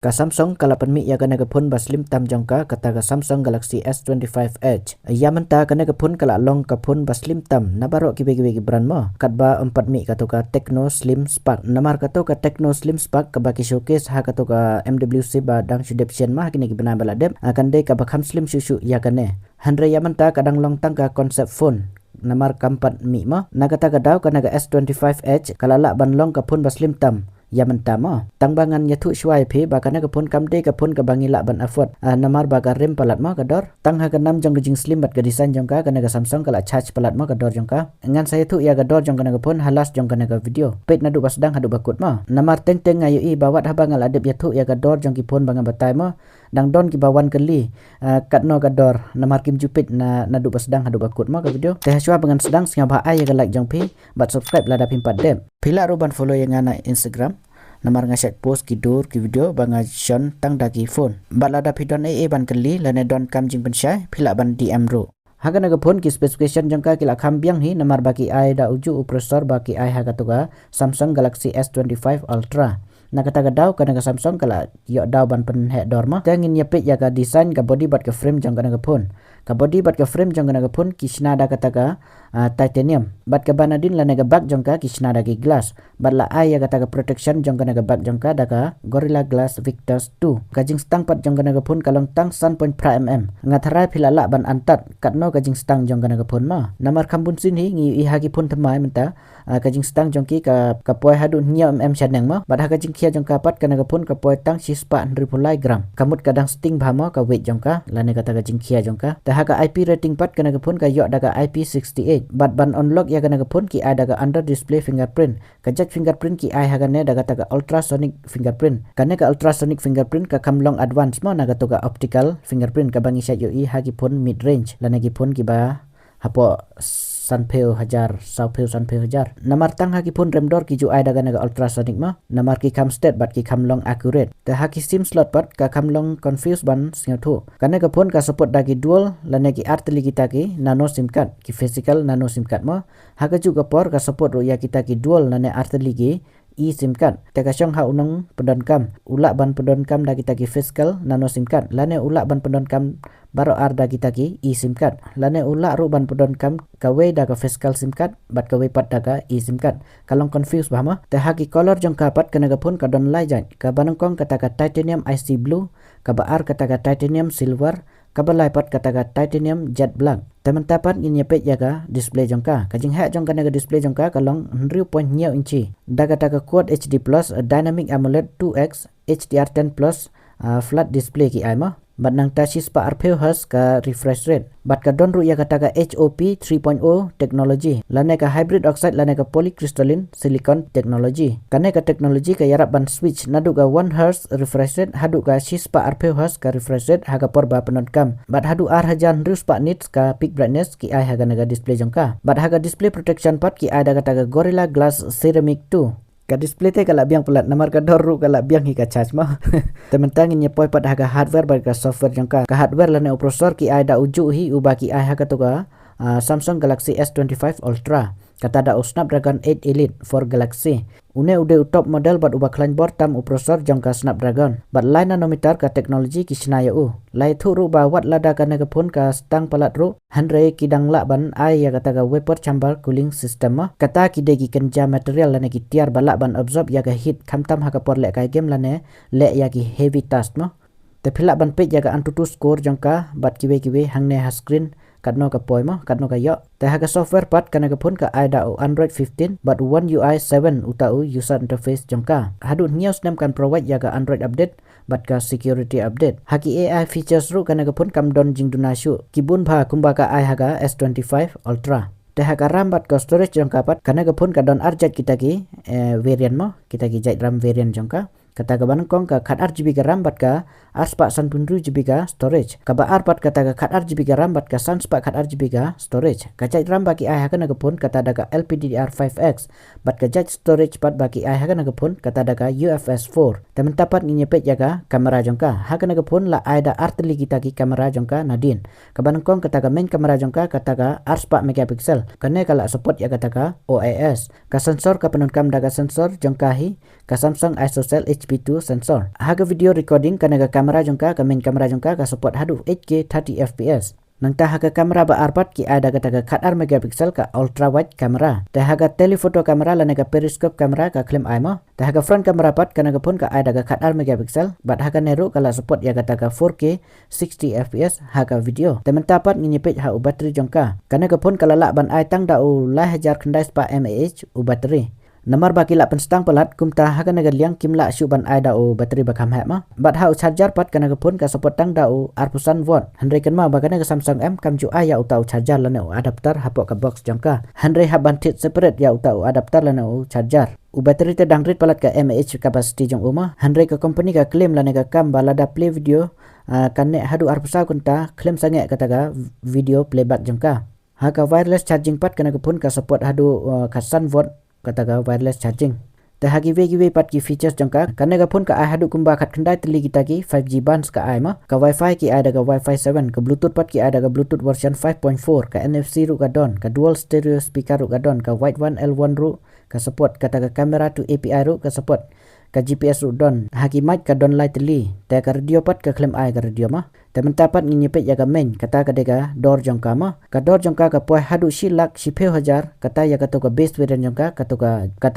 Ka Samsung kala penmi ya kana pun baslim tam jongka kata ka Samsung Galaxy S25 Edge. Ya menta kana pun kala long ka pun baslim tam na baro kibe brand mo. Katba 4 mi kato ka Tecno Slim Spark. Namar kato ka Tecno Slim Spark ka baki showcase ha kato ka MWC ba dang shudepsian mah kini gibana baladem akan de ka bakham slim shushu ya kane. Handre ya menta kadang long tang ka concept phone. Namar kampat mi mo na kata ka daw kana ka S25 Edge kala la ban long ka pun baslim tam. Ya mentama tangbangan nyatu syuai pe bakana kapun kamde kapun ka bangila ban afford namar baga rem palat ma kador tang ha kanam jong jing slim bat ka design jong ka kana ka Samsung kala charge palat ma kador jong ka ngan saya tu ya kador jong kana kapun halas jong kana ka video pet nadu basdang hadu bakut ma namar teng teng ayu i bawat ha bangal adep yatu ya kador jong ki pun bangan batai ma dang don ki bawan keli katno kador namar kim jupit na nadu basdang hadu bakut ma ka video teh syua bangan sedang singa ba ay ya like jong pi bat subscribe lada pimpat dem pila ruban follow yang ana Instagram namar ngaset post ki dur ki video banga shon tang dagi phone balada pidon ban keli lane don kam jing pensyai pila ban DM ro haga naga phone ki specification jangka kila kham biang hi namar baki ai da uju processor baki ai haga tuga Samsung Galaxy S25 Ultra na kata gadau kana ka Samsung kala yo daw ban pen he dorma tangin yapit ya ka design ka body bat ka frame jang kana ka phone ka body bat ka frame jang kana ka phone kisna da kata ka titanium bat ka banadin la naga bag jang ka kisna da ki glass bat la ai ya kata ka protection jang kana ka bag jang ka da ka Gorilla Glass Victus 2 ka jing stang pat jang kana ka phone kalong tang 1.5 mm ngathara phila la ban antat katno ka jing stang jang kana ka phone ma namar khambun sin hi ngi i ha ki phone thamai menta ka jing stang jang ki ka poi hadu nya mm chaneng ma bat ha ka jing kia jong kapat kana ka pun ka poi tang sispa 100 gram kamut kadang sting bhama ka weight jong ka lane kata ka jing kia jong ka ta ha ka IP rating pat kana ka pun ka yo da ka IP68 bat ban unlock ya kana ka pun ki ada ka under display fingerprint ka jet fingerprint ki ai ha ka ne da kata ka ultrasonic fingerprint kana ka ultrasonic fingerprint ka kamlong advance mo na ka to ka optical fingerprint ka bangi sa yo i ha ki pun mid range lane ki pun ki ba hapo sanpeo hajar saupeo sanpeo hajar namar tang haki pun remdor ki ju ai daga naga ultrasonic ma namar ki kam state bat ki kam long accurate ta haki sim slot pat ka kam long confuse ban singtho kana ka pun ka support dagi dual lane ki artli kita ki nano sim card ki physical nano sim card ma haka ju ka por ka support ro ya kita ki dual lane artli ki eSIM card teka syong ha unang pendon kam ulak ban pendon kam da kita ki physical nano sim card lane ulak ban pendon kam baro arda kita ki eSIM card lane ulak ru ban pendon kam kawe da ka physical sim card bat kawe pat da ka eSIM card kalong confuse bahma te ha ki color jong ka pat kana ka pun ka don lai jan ka banang kong kata ka titanium icy blue ka ba ar kata ka titanium silver ka ba lai pat kata ka titanium jet black teman tapat ini pet jaga display jongka kajing hak jongka naga display jongka kalong 0.9 inci da kata ka quad HD plus dynamic AMOLED 2x HDR10 plus flat display ki ai ma bat nang ta sispa Hz ka refresh rate bat ka don ru ya kata ka HOP 3.0 technology lane ka hybrid oxide lane ka polycrystalline silicon technology kane ka technology ka yarap ban switch nadu ka 1 Hz refresh rate hadu ka sispa Hz ka refresh rate haga por ba penon kam bat hadu hajan ruspa nits ka peak brightness ki ai haga naga display jongka bat haga display protection pat ki ai da kata ka Gorilla Glass Ceramic 2 ka display te kala biang pelat namar ka doru kala biang hi ka charge ma tementang nya poi pat haga hardware bar ka software jangka ka hardware lane processor ki ai da uju hi ubaki ai haga to ka Samsung Galaxy S25 Ultra kata da Snapdragon 8 Elite for Galaxy une ude top model bat ubak lain board tam processor jangka Snapdragon bat lain nanometer ka teknologi ki snaya lai thu ru ba wat lada kana ka phone ka stang palat ru handre kidang la ban ai ya kata ka vapor chamber cooling system ma kata ki de ki kenja material lane ki tiar balak ban absorb ya ka heat khamtam ha ka por le ka game lane le ya ki heavy task ma te phila ban pe ya ka antutu score jangka bat kiwe hangne ha screen kadno ka poi ma kadno ka yo te ha ka software pat kana ka phone ka ai da Android 15 but One UI 7 utau user interface jangka hadu news nem kan provide ya ka Android update bat ka security update haki AI features ru kana ka phone kam don jing dunashu kibun bha kumba ka ai ha ka S25 Ultra te ha ka RAM bat ka storage jangka pat kana ka phone ka don arjat kita ki variant mo kita ki jait RAM variant jangka kata ka banang kong ka 4GB ka RAM bat ka aspa 1.2GB ka storage ka ba arpat kata ka 4GB ka RAM bat ka sanspa 4GB ka storage ka jait RAM baki ai hakana ka pun kata da ka LPDDR5X bat ka jait storage pat baki ai hakana ka pun kata da ka UFS 4 temen tapat nginyepet ya ka kamera jongka hakana ka pun la ai da artli kita ki kamera jongka nadin ka banang kong kata ka main kamera jongka kata ka aspa megapixel kane kala support ya kata ka OIS ka sensor ka penunkam da ka sensor jongka hi ka Samsung ISOCELL HP HP2 sensor. Haga video recording kanaga kamera jongka ka main kamera jongka ka support hadu 8K 30 fps. Nang ta haga kamera ba arpat ki ada kata 4 megapixel ka ultra wide kamera. Ta haga telephoto kamera la naga periscope kamera ka claim ai mo. Ta haga front kamera pat kanaga pun ka ada 4 megapixel bat haga neru kala support ya kata 4K 60 fps haga video. Ta mentapat nginyepet ha u bateri jongka. Kanaga pun kala lak ban ai tang da u 1000 kendai spa mAh u bateri. Namar baki lak penstang pelat kumta haga naga liang kim lak syu ban ai da u bateri bakam ha ma. Bat ha u charger pat kanaga pun ka support tang da u 8% watt. Handre kan ma bagana ka Samsung M kam ju ai ya utau charger lana u adapter hapok ka box jangka. Handre ha bantit separate ya utau adapter lana u charger. U bateri te dangrit palat ka mAh capacity jong uma. Handre ka company ka claim lana ka kam balada play video kan ne hadu arpasa kunta claim sange kata ka video playback jangka. Ha ka wireless charging pat kanaga pun ka support hadu ka 100 watt kata ka wireless charging. Ta hagi ve pat ki features jangka kanaga pun ka ai hadu kumba khat khandai teli kita ki 5G bands ka ai ma ka wifi ki ai daga wifi 7 ka bluetooth pat ki ai daga bluetooth version 5.4 ka NFC ru ka don ka dual stereo speaker ru ka don ka white 1 L1 ru ka support kata ka camera to API ru ka support ka GPS ru don hagi mic ka don light teli ta ka radio pat ka claim ai ka radio ma ta mentapat nginyepet ya ka main kata ka dega door jongka ma ka door jongka ka poi hadu shilak shiphe hajar kata ya ka to ka base variant jongka ka to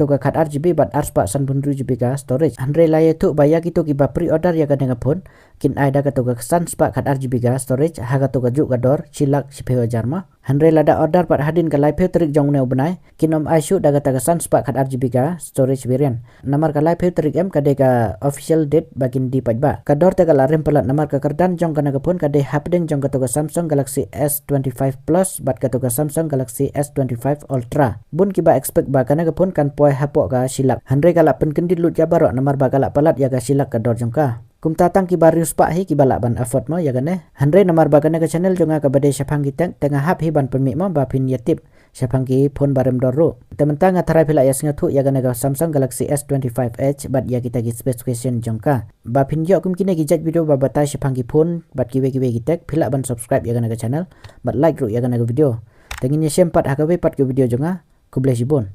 ka khat RGB bat arspa sanbunru GB ka storage andre laye tu baya gitu ki ba pre order ya ka dengan phone kin ai da ka to ka san spa khat RGB ka storage ha ka to ka ju ka door shilak shiphe hajar ma andre lada order pat hadin ka live trik jong ne ubnai kinom ai shu da ka ta ka san spa khat RGB ka storage variant namar ka live trik em ka dega official date bagin di pajba ka door ta ka larem pelat namar ka kardan jong naga pun kade hapdeng jong katoga Samsung Galaxy S25 Plus bat katoga Samsung Galaxy S25 Ultra bun kiba expect ba kanaga pun kan poi hapok ka silak handre kala pen kendit lut ya barok namar ba kala palat ya ka silak ka dor jongka kum tatang ki barius pa hi ki balak ban afford mo ya gane handre namar ba kanaga channel jonga ka bade syapang kiteng tengah hap hi ban permit mo ba pin ya tip syapang ki phone barem dor ru tementang atharai phila ya singa thu ya gane ka Samsung Galaxy S25 Edge bat ya kita ki specification jongka ba pin yo kum kine ki jat video ba batai syapang ki phone bat ki we kitek phila ban subscribe ya gane ka channel bat like ru ya gane ka video tengin ya sempat hakawe pat ke video jonga ku bless you bon.